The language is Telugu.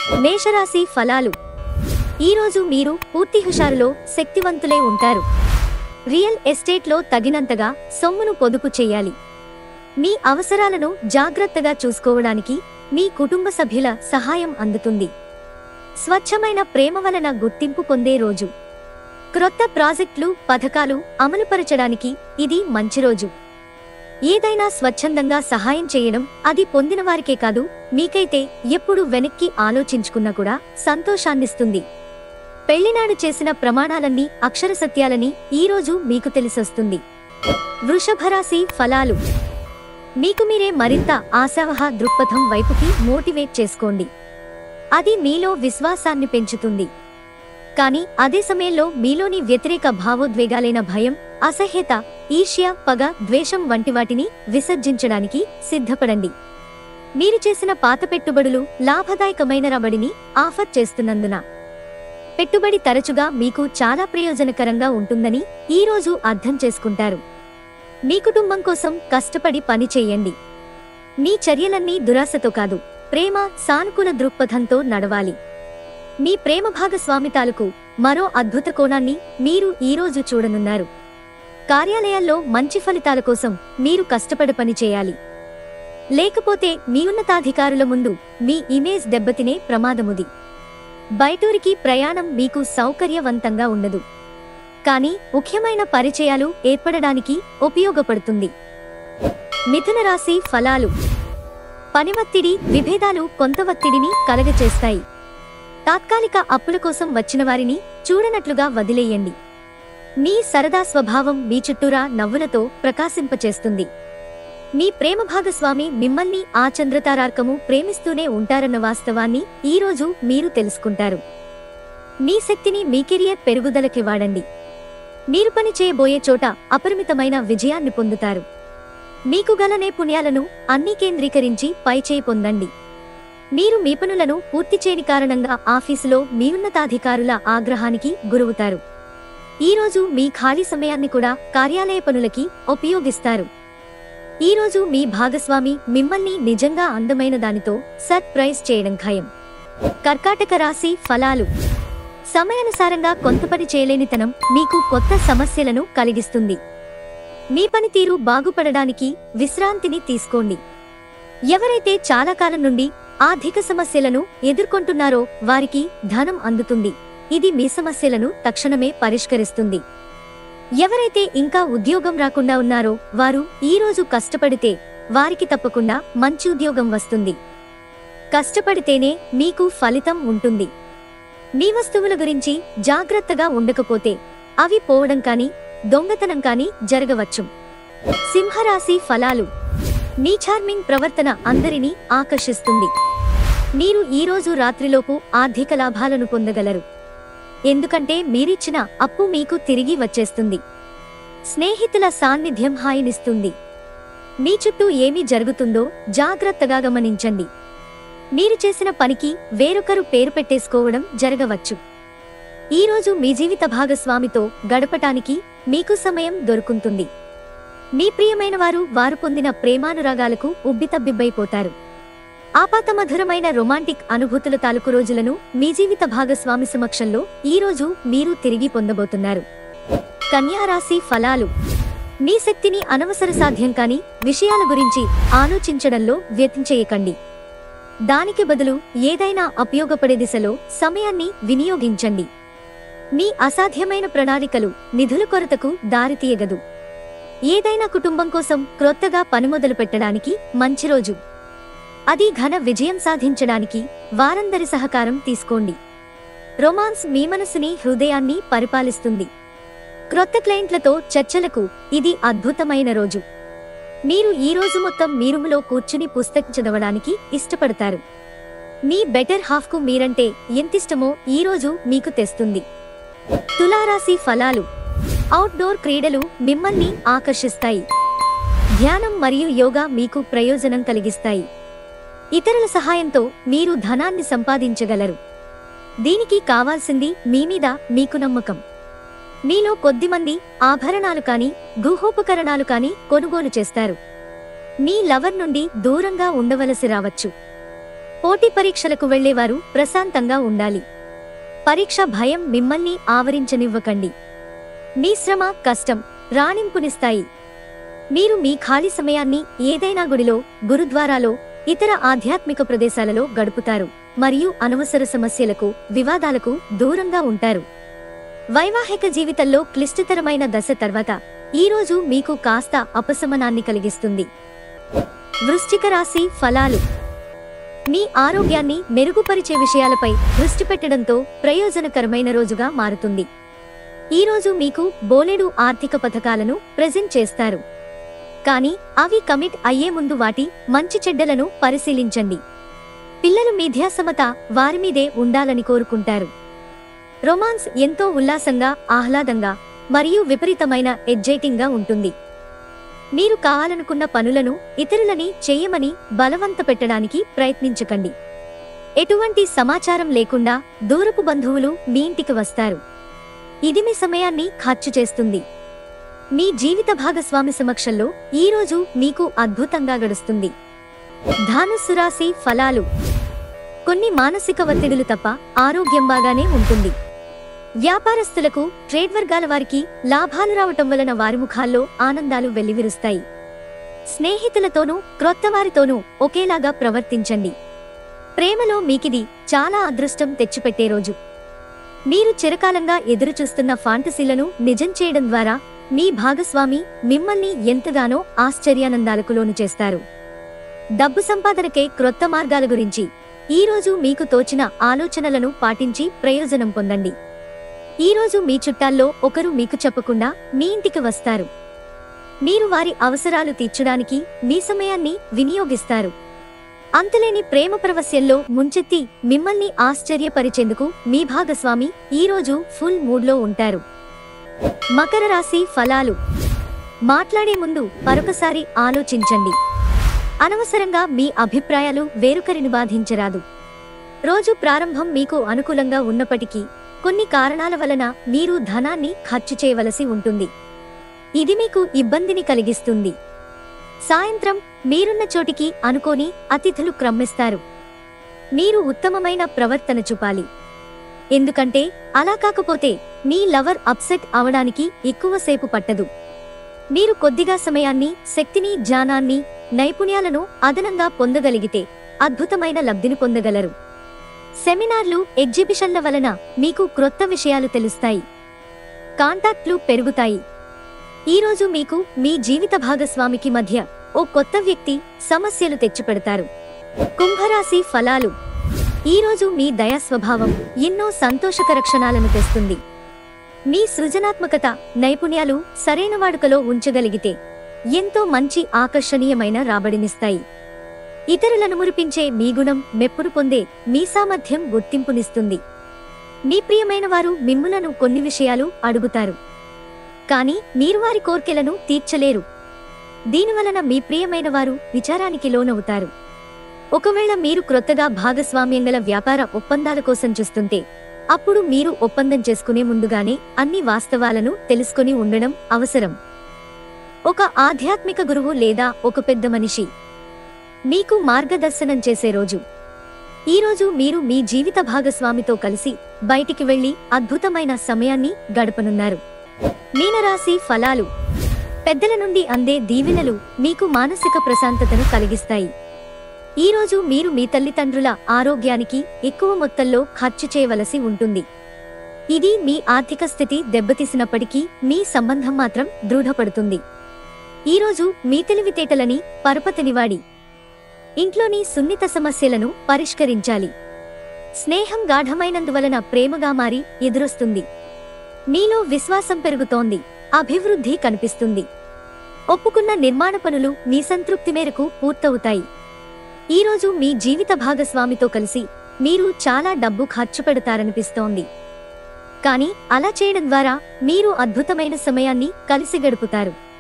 మేషరాశి ఫలాలు. ఈరోజు మీరు పూర్తి హుషారులో శక్తివంతులై ఉంటారు. రియల్ ఎస్టేట్లో తగినంతగా సొమ్మును పొదుపు చేయాలి. మీ అవసరాలను జాగ్రత్తగా చూసుకోవడానికి మీ కుటుంబ సభ్యుల సహాయం అందుతుంది. స్వచ్ఛమైన ప్రేమ వలన గుర్తింపు పొందే రోజు. క్రొత్త ప్రాజెక్టులు, పథకాలు అమలుపరచడానికి ఇది మంచి రోజు. ఏదైనా స్వచ్ఛందంగా సహాయం చేయడం అది పొందిన వారికే కాదు, మీకైతే ఎప్పుడు వెనక్కి ఆలోచించుకున్నా కూడా సంతోషాన్నిస్తుంది. పెళ్లినాడు చేసిన ప్రమాణాలన్నీ అక్షర సత్యాలని ఈరోజు మీకు తెలిసొస్తుంది. వృషభరాశి ఫలాలు. మీకు మీరే మరింత ఆశావహ దృక్పథం వైపుకి మోటివేట్ చేసుకోండి. అది మీలో విశ్వాసాన్ని పెంచుతుంది. కానీ అదే సమయంలో మీలోని వ్యతిరేక భావోద్వేగాలైన భయం, అసహ్యత, ఈర్ష్య, పగ, ద్వేషం వంటి వాటిని విసర్జించడానికి సిద్ధపడండి. మీరు చేసిన పాత పెట్టుబడులు లాభదాయకమైన రాబడిని ఆఫర్ చేస్తున్నందున పెట్టుబడి తరచుగా మీకు చాలా ప్రయోజనకరంగా ఉంటుందని ఈరోజు అర్థం చేసుకుంటారు. మీ కుటుంబం కోసం కష్టపడి పని చేయండి. మీ చర్యలన్నీ దురాశతో కాదు, ప్రేమ, సానుకూల దృక్పథంతో నడవాలి. మీ ప్రేమ భాగస్వామి తాలూకు మరో అద్భుత కోణాన్ని మీరు ఈరోజు చూడనున్నారు. కార్యాలయాల్లో మంచి ఫలితాల కోసం మీరు కష్టపడి పని చేయాలి. లేకపోతే మీ ఉన్నతాధికారుల ముందు మీ ఇమేజ్ దెబ్బతినే ప్రమాదముది. బయటూరికి ప్రయాణం మీకు సౌకర్యవంతంగా ఉండదు, కానీ ముఖ్యమైన పరిచయాలు ఏర్పడడానికి ఉపయోగపడుతుంది. మిథున రాశి ఫలాలు. పని ఒత్తిడి, విభేదాలు కొంత ఒత్తిడిని కలగచేస్తాయి. తాత్కాలిక అప్పుల కోసం వచ్చిన వారిని చూడనట్లుగా వదిలేయండి. మీ సరదా స్వభావం మీ చుట్టూరా నవ్వులతో ప్రకాశింపచేస్తుంది. మీ ప్రేమ భాగస్వామి మిమ్మల్ని ఆ చంద్రతారార్కము ప్రేమిస్తూనే ఉంటారన్న వాస్తవాన్ని ఈరోజు మీరు తెలుసుకుంటారు. మీ శక్తిని మీ కెరియర్ పెరుగుదలకి వాడండి. మీరు పని చేయబోయే చోట అపరిమితమైన విజయాన్ని పొందుతారు. మీకు గల నైపుణ్యాలను అన్నీ కేంద్రీకరించి పైచేయి పొందండి. మీరు మీ పనులను పూర్తి చేయని కారణంగా ఆఫీసులో మీ ఉన్నతాధికారుల ఆగ్రహానికి గురవుతారు. ఈరోజు మీ ఖాళీ సమయాన్ని కూడా కార్యాలయ పనులకి ఉపయోగిస్తారు. ఈరోజు మీ భాగస్వామి మిమ్మల్ని నిజంగా అందమైన దానితో సర్ప్రైజ్ చేయడం ఖాయం. కర్కాటక రాశి ఫలాలు. సమయానుసారంగా కొంత పని చేయలేనితనం మీకు కొత్త సమస్యలను కలిగిస్తుంది. మీ పనితీరు బాగుపడడానికి విశ్రాంతిని తీసుకోండి. ఎవరైతే చాలా కాలం నుండి ఆర్థిక సమస్యలను ఎదుర్కొంటున్నారో వారికి ధనం అందుతుంది. ఇది మీ సమస్యలను తక్షణమే పరిష్కరిస్తుంది. ఎవరైతే ఇంకా ఉద్యోగం రాకుండా ఉన్నారో వారు ఈరోజు కష్టపడితే వారికి తప్పకుండా మంచి ఉద్యోగం వస్తుంది. కష్టపడితేనే మీకు ఫలితం ఉంటుంది. మీ వస్తువుల గురించి జాగ్రత్తగా ఉండకపోతే అవి పోవడం కానీ దొంగతనం కానీ జరగవచ్చు. సింహరాశి ఫలాలు. మీ చార్మింగ్ ప్రవర్తన అందరినీ ఆకర్షిస్తుంది. మీరు ఈరోజు రాత్రిలోపు ఆర్థిక లాభాలను పొందగలరు. ఎందుకంటే మీరిచ్చిన అప్పు మీకు తిరిగి వచ్చేస్తుంది. స్నేహితుల సాన్నిధ్యం హాయినిస్తుంది. మీ చుట్టూ ఏమి జరుగుతుందో జాగ్రత్తగా గమనించండి. మీరు చేసిన పనికి వేరొకరు పేరు పెట్టేసుకోవడం జరగవచ్చు. ఈరోజు మీ జీవిత భాగస్వామితో గడపటానికి మీకు సమయం దొరుకుతుంది. మీ ప్రియమైన వారు పొందిన ప్రేమానురాగాలకు ఉబ్బితబ్బిబ్బైపోతారు. ఆపాతమధురమైన రొమాంటిక్ అనుభూతుల తాలూకు రోజులను మీ జీవిత భాగస్వామి సమక్షంలో ఈరోజు మీరు తిరిగి పొందబోతున్నారు. కన్యారాశి ఫలాలు. మీ శక్తిని అనవసర సాధ్యం కాని విషయాల గురించి ఆలోచించడంలో వ్యతించేయకండి. దానికి బదులు ఏదైనా ఉపయోగపడే దిశలో సమయాన్ని వినియోగించండి. మీ అసాధ్యమైన ప్రణాళికలు నిధుల కొరతకు దారితీయగదు. ఏదైనా కుటుంబం కోసం క్రొత్తగా పని మొదలు పెట్టడానికి మంచి రోజు. అది ఘన విజయం సాధించడానికి వారందరి సహకారం తీసుకోండి. రొమాన్స్ మీ మనసుని, హృదయాన్ని పరిపాలిస్తుంది. క్రొత్త క్లయింట్లతో చర్చలకు ఇది అద్భుతమైన రోజు. మీరు ఈ రోజు మొత్తం మీ రూములో కూర్చుని పుస్తకం చదవడానికి ఇష్టపడతారు. మీ బెటర్ హాఫ్కు మీరంటే ఎంతిష్టమో ఈరోజు మీకు తెస్తుంది. తులారాశి ఫలాలు. అవుట్డోర్ క్రీడలు మిమ్మల్ని ఆకర్షిస్తాయి. ధ్యానం మరియు యోగా మీకు ప్రయోజనం కలిగిస్తాయి. ఇతరుల సహాయంతో మీరు ధనాన్ని సంపాదించగలరు. దీనికి కావాల్సింది మీ మీద మీకు నమ్మకం. మీలో కొద్దిమంది ఆభరణాలు కాని గృహోపకరణాలు కాని కొనుగోలు చేస్తారు. మీ లవర్ నుండి దూరంగా ఉండవలసి రావచ్చు. పోటీ పరీక్షలకు వెళ్లేవారు ప్రశాంతంగా ఉండాలి. పరీక్ష భయం మిమ్మల్ని ఆవరించనివ్వకండి. మీ శ్రమ, కష్టం రాణింపునిస్తాయి. మీరు మీ ఖాళీ సమయాన్ని ఏదైనా గుడిలో, గురుద్వారాలో, ఇతర ఆధ్యాత్మిక ప్రదేశాలలో గడుపుతారు మరియు అనవసర సమస్యలకు, వివాదాలకు దూరంగా ఉంటారు. వైవాహిక జీవితంలో క్లిష్టతరమైన దశ తర్వాత ఈ రోజు మీకు కాస్త ఉపశమనాన్ని కలిగిస్తుంది. వృశ్చిక రాశి ఫలాలు. మీ ఆరోగ్యాన్ని మెరుగుపరిచే విషయాలపై దృష్టి పెట్టడంతో ప్రయోజనకరమైన రోజుగా మారుతుంది. ఈ రోజు మీకు బోలెడు ఆర్థిక పథకాలను ప్రెజెంట్ చేస్తారు. కానీ అవి కమిట్ అయ్యే ముందు వాటి మంచి చెడ్డలను పరిశీలించండి. పిల్లలు మీ ధ్యాసమత వారిమీదే ఉండాలని కోరుకుంటారు. రొమాన్స్ ఎంతో ఉల్లాసంగా, ఆహ్లాదంగా మరియు విపరీతమైన ఎగ్జైటింగ్గా ఉంటుంది. మీరు కావాలనుకున్న పనులను ఇతరులని చేయమని బలవంత పెట్టడానికి ప్రయత్నించకండి. ఎటువంటి సమాచారం లేకుండా దూరపు బంధువులు మీ ఇంటికి వస్తారు. ఇది మీ సమయాన్ని ఖర్చు చేస్తుంది. మీ జీవిత భాగస్వామి సమక్షంలో ఈ రోజు మీకు అద్భుతంగా గడుస్తుంది. ధనుస్సు రాశి ఫలాలు. కొన్ని మానసిక ఒత్తిడులు తప్ప ఆరోగ్యం బాగానే ఉంటుంది. వ్యాపారస్తులకు, ట్రేడ్ వర్గాల వారికి లాభాలు రావటం వలన వారి ముఖాల్లో ఆనందాలు వెల్లివిరుస్తాయి. స్నేహితులతోనూ, క్రొత్తవారితోనూ ఒకేలాగా ప్రవర్తించండి. ప్రేమలో మీకిది చాలా అదృష్టం తెచ్చిపెట్టే రోజు. మీరు చిరకాలంగా ఎదురుచూస్తున్న ఫాంటసీలను నిజం చేయడం ద్వారా మీ భాగస్వామి మిమ్మల్ని ఎంతగానో ఆశ్చర్యానందాలకు లోను చేస్తారు. డబ్బు సంపాదనకే క్రొత్త మార్గాల గురించి ఈ రోజు మీకు తోచిన ఆలోచనలను పాటించి ప్రయోజనం పొందండి. ఈ రోజు మీ చుట్టాల్లో ఒకరు మీకు చెప్పకుండా మీ ఇంటికి వస్తారు. మీరు వారి అవసరాలు తీర్చడానికి మీ సమయాన్ని వినియోగిస్తారు. అంతులేని ప్రేమ ప్రవస్యంలో ముంచెత్తి మిమ్మల్ని ఆశ్చర్యపరిచేందుకు మీ భాగస్వామి ఈ రోజు ఫుల్ మూడ్లో ఉంటారు. మకర రాశి ఫలాలు. మాట్లాడే ముందు మరొకసారి ఆలోచించండి. అనవసరంగా మీ అభిప్రాయాలు వేరొకరిని బాధించరాదు. రోజు ప్రారంభం మీకు అనుకూలంగా ఉన్నప్పటికీ కొన్ని కారణాల వలన మీరు ధనాన్ని ఖర్చు చేయవలసి ఉంటుంది. ఇది మీకు ఇబ్బందిని కలిగిస్తుంది. సాయంత్రం మీరున్న చోటికి అనుకోని అతిథులు క్రమ్మిస్తారు. మీరు ఉత్తమమైన ప్రవర్తన చూపాలి. ఎందుకంటే అలా కాకపోతే మీ లవర్ అప్సెట్ అవడానికి ఎక్కువసేపు పట్టదు. మీరు కొద్దిగా సమయాన్ని, శక్తిని, జ్ఞానాన్ని, నైపుణ్యాలను అదనంగా పొందగలిగితే అద్భుతమైన లబ్ధిని పొందగలరు. సెమినార్లు, ఎగ్జిబిషన్ల వలన మీకు క్రొత్త విషయాలు తెలుస్తాయి. కాంటాక్ట్లు పెరుగుతాయి. ఈరోజు మీకు మీ జీవిత భాగస్వామికి మధ్య ఓ కొత్త వ్యక్తి సమస్యలు తెచ్చిపెడతారు. కుంభరాశి ఫలాలు. ఈరోజు మీ దయా స్వభావం ఎన్నో సంతోషకర క్షణాలను తెస్తుంది. మీ సృజనాత్మకత, నైపుణ్యాలు సరైన వాడుకలో ఉంచగలిగితే ఎంతో మంచి ఆకర్షణీయమైన రాబడినిస్తాయి. ఇతరులను మురిపించే మీ గుణం మెప్పును పొందే మీ సామర్థ్యం గుర్తింపునిస్తుంది. మీ ప్రియమైన వారు మిమ్ములను కొన్ని విషయాలు అడుగుతారు. కానీ మీరు వారి కోర్కెలను తీర్చలేరు. దీనివలన మీ ప్రియమైన వారు విచారానికి లోనవుతారు. ఒకవేళ మీరు క్రొత్తగా భాగస్వామ్యం గల వ్యాపార ఒప్పందాల కోసం చూస్తుంటే అప్పుడు మీరు ఒప్పందం చేసుకునే ముందుగానే అన్ని వాస్తవాలను తెలుసుకొని ఉండడం అవసరం. ఒక ఆధ్యాత్మిక గురువు లేదా ఒక పెద్ద మనిషి మీకు మార్గదర్శనం చేసే రోజు. ఈరోజు మీరు మీ జీవిత భాగస్వామితో కలిసి బయటికి వెళ్లి అద్భుతమైన సమయాన్ని గడపనున్నారు. మీనరాశి ఫలాలు. పెద్దల నుండి అందే దీవెనలు మీకు మానసిక ప్రశాంతతను కలిగిస్తాయి. ఈరోజు మీరు మీ తల్లిదండ్రుల ఆరోగ్యానికి ఎక్కువ మొత్తంలో ఖర్చు చేయవలసి ఉంటుంది. ఇది మీ ఆర్థిక స్థితి దెబ్బతీసినప్పటికీ మీ సంబంధం మాత్రం దృఢపడుతుంది. ఈరోజు మీ తెలివితేటలని పరపతినివాడి ఇంట్లోని సున్నిత సమస్యలను పరిష్కరించాలి. స్నేహం గాఢమైనందువలన ప్రేమగా మారి ఎదురొస్తుంది. మీలో విశ్వాసం పెరుగుతోంది. అభివృద్ధి కనిపిస్తుంది. ఒప్పుకున్న నిర్మాణ పనులు మీ సంతృప్తి మేరకు పూర్తవుతాయి. ఈరోజు మీ జీవిత భాగస్వామితో కలిసి మీరు చాలా డబ్బు ఖర్చు పెడతారనిపిస్తోంది. కానీ అలా చేయడం ద్వారా మీరు అద్భుతమైన సమయాన్ని కలిసి గడుపుతారు.